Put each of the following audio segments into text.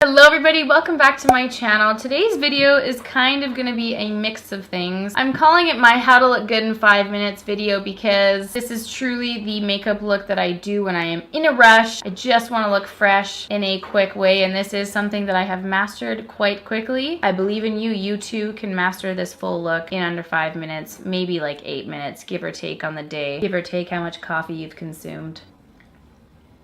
Hello everybody, welcome back to my channel. Today's video is kind of going to be a mix of things. I'm calling it my how to look good in 5 minutes video because this is truly the makeup look that I do when I am in a rush. I just want to look fresh in a quick way, and this is something that I have mastered quite quickly. I believe in you. You too can master this full look in under 5 minutes, maybe like 8 minutes, give or take on the day, give or take how much coffee you've consumed.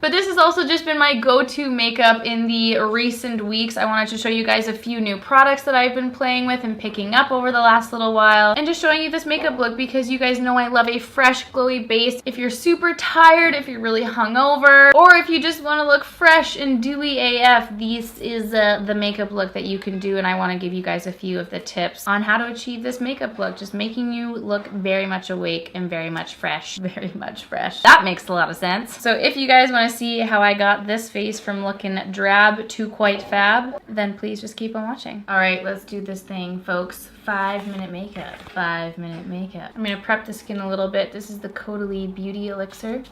But this has also just been my go-to makeup in the recent weeks. I wanted to show you guys a few new products that I've been playing with and picking up over the last little while, and just showing you this makeup look because you guys know I love a fresh, glowy base. If you're super tired, if you're really hungover, or if you just want to look fresh and dewy AF, this is the makeup look that you can do, and I want to give you guys a few of the tips on how to achieve this makeup look, just making you look very much awake and very much fresh. Very much fresh. That makes a lot of sense. So if you guys want to see how I got this face from looking drab to quite fab, then please just keep on watching. All right, let's do this thing, folks. 5-minute makeup. 5-minute makeup. I'm gonna prep the skin a little bit. This is the Caudalie Beauty Elixir.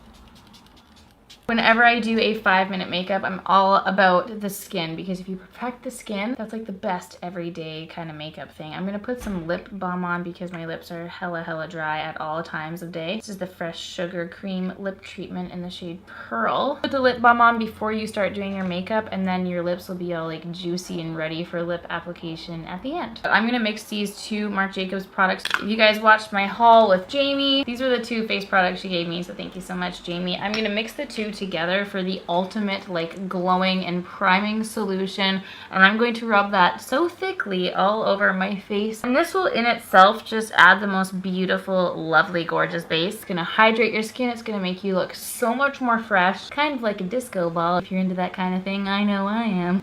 Whenever I do a 5-minute makeup, I'm all about the skin, because if you perfect the skin, that's like the best everyday kind of makeup thing. I'm gonna put some lip balm on because my lips are hella dry at all times of day. This is the Fresh Sugar Cream Lip Treatment in the shade Pearl. Put the lip balm on before you start doing your makeup, and then your lips will be all like juicy and ready for lip application at the end. I'm gonna mix these two Marc Jacobs products. If you guys watched my haul with Jamie, these were the two face products she gave me, so thank you so much, Jamie. I'm gonna mix the two together for the ultimate like glowing and priming solution, and I'm going to rub that so thickly all over my face, and this will in itself just add the most beautiful, lovely, gorgeous base. It's gonna hydrate your skin. It's gonna make you look so much more fresh, kind of like a disco ball if you're into that kind of thing. I know I am.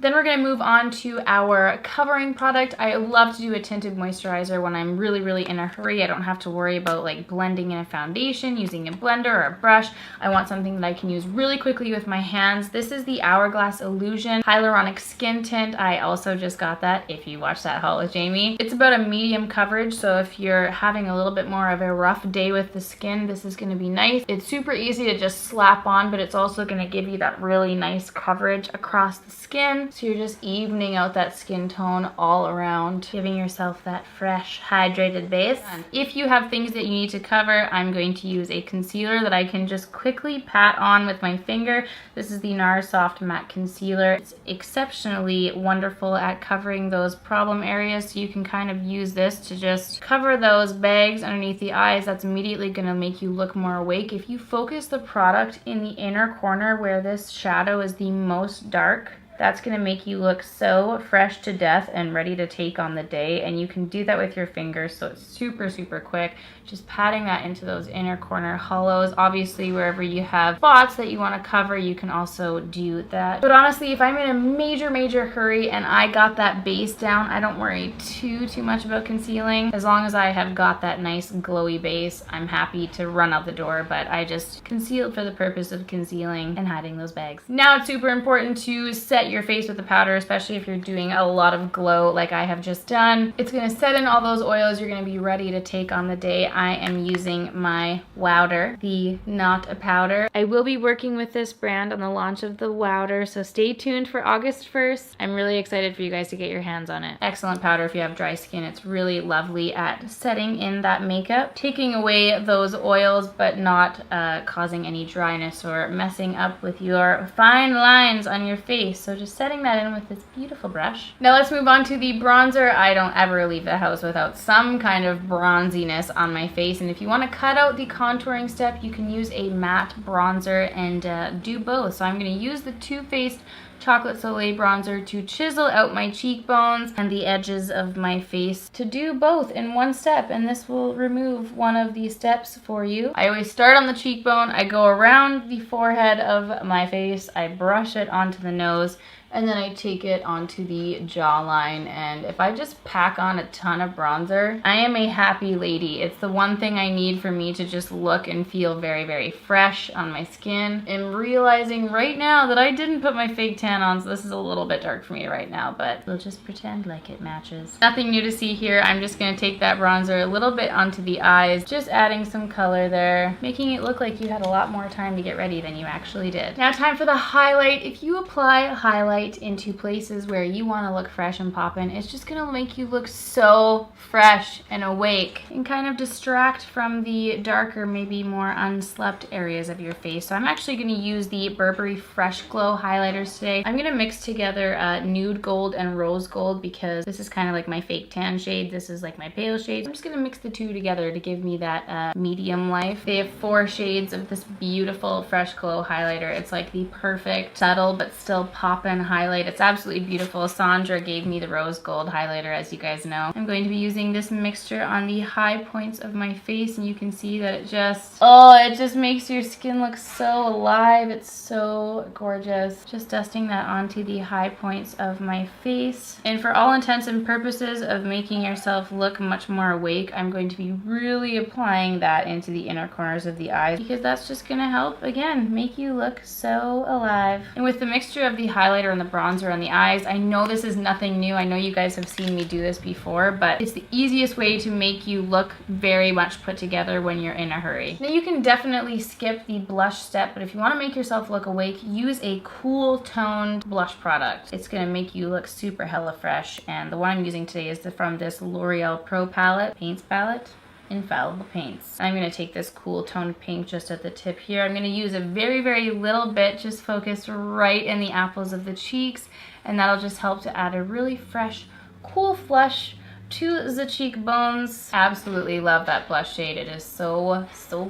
Then we're gonna move on to our covering product. I love to do a tinted moisturizer when I'm really in a hurry. I don't have to worry about like blending in a foundation, using a blender or a brush. I want something that I can use really quickly with my hands. This is the Hourglass Illusion Hyaluronic Skin Tint. I also just got that if you watched that haul with Jamie. It's about a medium coverage, so if you're having a little bit more of a rough day with the skin, this is gonna be nice. It's super easy to just slap on, but it's also gonna give you that really nice coverage across the skin. So you're just evening out that skin tone all around, giving yourself that fresh, hydrated base. And if you have things that you need to cover, I'm going to use a concealer that I can just quickly pat on with my finger. This is the NARS Soft Matte Concealer. It's exceptionally wonderful at covering those problem areas, so you can kind of use this to just cover those bags underneath the eyes. That's immediately going to make you look more awake. If you focus the product in the inner corner where this shadow is the most dark, that's going to make you look so fresh to death and ready to take on the day, and you can do that with your fingers, so it's super quick. Just patting that into those inner corner hollows. Obviously, wherever you have spots that you want to cover, you can also do that. But honestly, if I'm in a major hurry and I got that base down, I don't worry too much about concealing. As long as I have got that nice glowy base, I'm happy to run out the door, but I just concealed for the purpose of concealing and hiding those bags. Now it's super important to set your face with the powder, especially if you're doing a lot of glow like I have just done. It's going to set in all those oils. You're going to be ready to take on the day. I am using my Wowder, the Not a Powder. I will be working with this brand on the launch of the Wowder, so stay tuned for August 1st. I'm really excited for you guys to get your hands on it. Excellent powder if you have dry skin. It's really lovely at setting in that makeup, taking away those oils but not causing any dryness or messing up with your fine lines on your face. So just setting that in with this beautiful brush. Now let's move on to the bronzer. I don't ever leave the house without some kind of bronziness on my face, and if you want to cut out the contouring step, you can use a matte bronzer and do both. So I'm going to use the Too Faced Chocolate Soleil bronzer to chisel out my cheekbones and the edges of my face, to do both in one step, and this will remove one of these steps for you. I always start on the cheekbone, I go around the forehead of my face, I brush it onto the nose, and then I take it onto the jawline. And if I just pack on a ton of bronzer, I am a happy lady. It's the one thing I need for me to just look and feel very, very fresh on my skin. I'm realizing right now that I didn't put my fake tan on, so this is a little bit dark for me right now, but we'll just pretend like it matches. Nothing new to see here. I'm just gonna take that bronzer a little bit onto the eyes, just adding some color there, making it look like you had a lot more time to get ready than you actually did. Now time for the highlight. If you apply highlight highlight into places where you want to look fresh and poppin'. It's just gonna make you look so fresh and awake and kind of distract from the darker, maybe more unslept areas of your face. So I'm actually gonna use the Burberry Fresh Glow highlighters today. I'm gonna mix together nude gold and rose gold because this is kind of like my fake tan shade. This is like my pale shade. I'm just gonna mix the two together to give me that medium life. They have 4 shades of this beautiful Fresh Glow highlighter. It's like the perfect subtle but still poppin' highlight. It's absolutely beautiful. Sandra gave me the rose gold highlighter, as you guys know. I'm going to be using this mixture on the high points of my face, and you can see that it just makes your skin look so alive. It's so gorgeous. Just dusting that onto the high points of my face. And for all intents and purposes of making yourself look much more awake, I'm going to be really applying that into the inner corners of the eyes because that's just gonna help, again, make you look so alive. And with the mixture of the highlighter and the bronzer on the eyes, I know this is nothing new. I know you guys have seen me do this before, but it's the easiest way to make you look very much put together when you're in a hurry. Now you can definitely skip the blush step, but if you want to make yourself look awake, use a cool toned blush product. It's gonna make you look super hella fresh, and the one I'm using today is from this L'Oreal Pro Paints palette. Infallible Paints. I'm going to take this cool toned pink just at the tip here. I'm going to use a very, very little bit, just focused right in the apples of the cheeks, and that'll just help to add a really fresh, cool flush to the cheekbones. Absolutely love that blush shade. It is so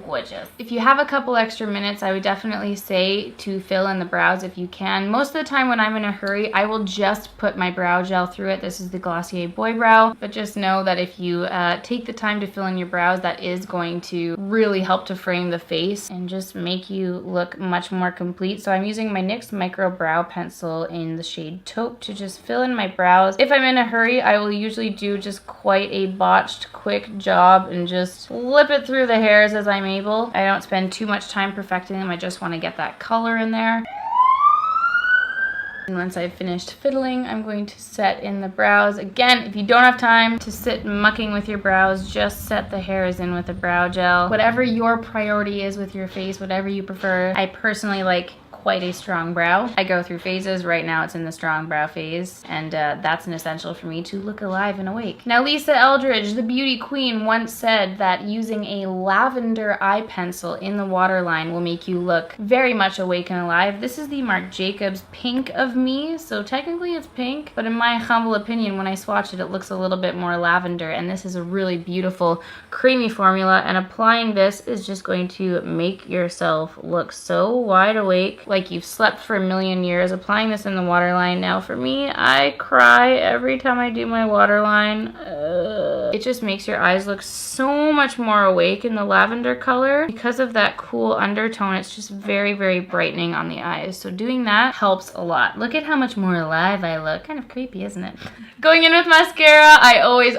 gorgeous. If you have a couple extra minutes, I would definitely say to fill in the brows if you can. Most of the time when I'm in a hurry, I will just put my brow gel through it. This is the Glossier Boy Brow, but just know that if you take the time to fill in your brows, that is going to really help to frame the face and just make you look much more complete. So I'm using my NYX Micro Brow Pencil in the shade Taupe to just fill in my brows. If I'm in a hurry, I will usually do just quite a botched quick job and just flip it through the hairs as I'm able. I don't spend too much time perfecting them. I just want to get that color in there. And once I've finished fiddling, I'm going to set in the brows. Again, if you don't have time to sit mucking with your brows, just set the hairs in with a brow gel. Whatever your priority is with your face, whatever you prefer. I personally like quite a strong brow. I go through phases. Right now it's in the strong brow phase, and that's an essential for me to look alive and awake. Now, Lisa Eldridge, the beauty queen, once said that using a lavender eye pencil in the waterline will make you look very much awake and alive. This is the Marc Jacobs Pink of Me, so technically it's pink, but in my humble opinion, when I swatch it, it looks a little bit more lavender, and this is a really beautiful creamy formula, and applying this is just going to make yourself look so wide awake, like you've slept for a million years. Applying this in the waterline. Now for me, I cry every time I do my waterline. It just makes your eyes look so much more awake in the lavender color. Because of that cool undertone, it's just very, very brightening on the eyes. So doing that helps a lot. Look at how much more alive I look. Kind of creepy, isn't it? Going in with mascara, I always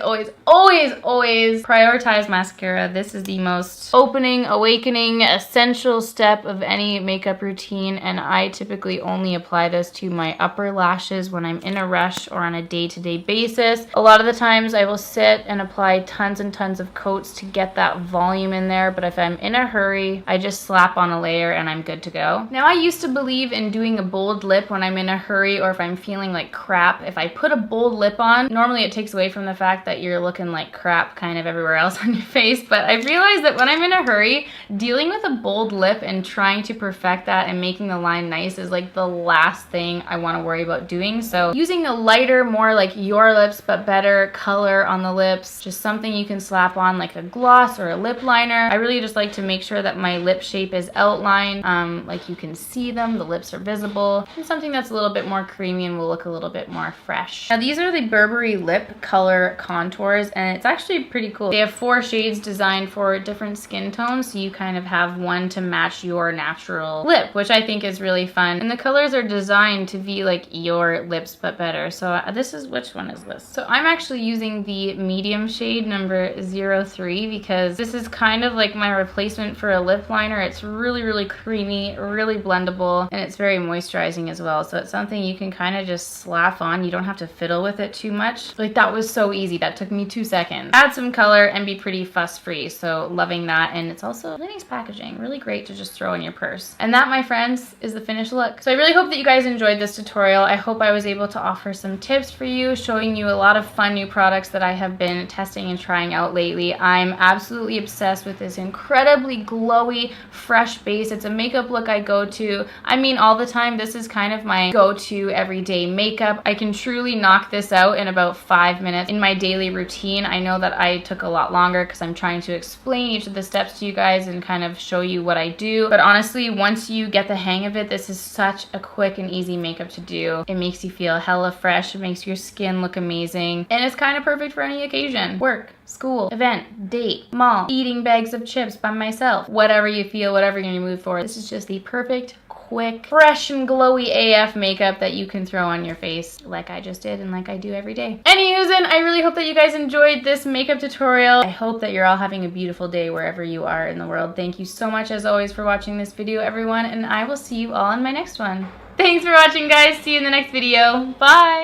prioritize mascara. This is the most opening, awakening, essential step of any makeup routine, and I typically only apply this to my upper lashes when I'm in a rush or on a day-to-day basis. A lot of the times I will sit and apply tons and tons of coats to get that volume in there, but if I'm in a hurry, I just slap on a layer and I'm good to go. Now, I used to believe in doing a bold lip when I'm in a hurry or if I'm feeling like crap. If I put a bold lip on, normally it takes away from the fact that you're looking like crap kind of everywhere else on your face, but I realized that when I'm in a hurry, dealing with a bold lip and trying to perfect that and making the line nice is like the last thing I want to worry about doing. So using a lighter, more like your lips but better color on the lips, just something you can slap on like a gloss or a lip liner. I really just like to make sure that my lip shape is outlined, like you can see them, the lips are visible, and something that's a little bit more creamy and will look a little bit more fresh. Now these are the Burberry lip color contours, and it's actually pretty cool. They have 4 shades designed for different skin tones, so you kind of have one to match your natural lip, which I think is really fun. And the colors are designed to be like your lips but better. So this is, which one is this? So I'm actually using the medium medium shade number 03 because this is kind of like my replacement for a lip liner. It's really, really creamy, really blendable, and it's very moisturizing as well. So it's something you can kind of just slap on. You don't have to fiddle with it too much. Like, that was so easy. That took me 2 seconds. Add some color and be pretty fuss free. So loving that. And it's also really nice packaging. Really great to just throw in your purse. And that, my friends, is the finished look. So I really hope that you guys enjoyed this tutorial. I hope I was able to offer some tips for you, showing you a lot of fun new products that I have been testing and trying out lately. I'm absolutely obsessed with this incredibly glowy, fresh base. It's a makeup look I go to, I mean, all the time. This is kind of my go-to everyday makeup. I can truly knock this out in about 5 minutes in my daily routine. I know that I took a lot longer because I'm trying to explain each of the steps to you guys and kind of show you what I do. But honestly, once you get the hang of it, this is such a quick and easy makeup to do. It makes you feel hella fresh. It makes your skin look amazing. And it's kind of perfect for any occasion. Work, school, event, date, mall, eating bags of chips by myself. Whatever you feel, whatever you're in the mood for. This is just the perfect, quick, fresh and glowy AF makeup that you can throw on your face like I just did and like I do every day. Anywhoozin', I really hope that you guys enjoyed this makeup tutorial. I hope that you're all having a beautiful day wherever you are in the world. Thank you so much as always for watching this video, everyone, and I will see you all in my next one. Thanks for watching, guys. See you in the next video. Bye!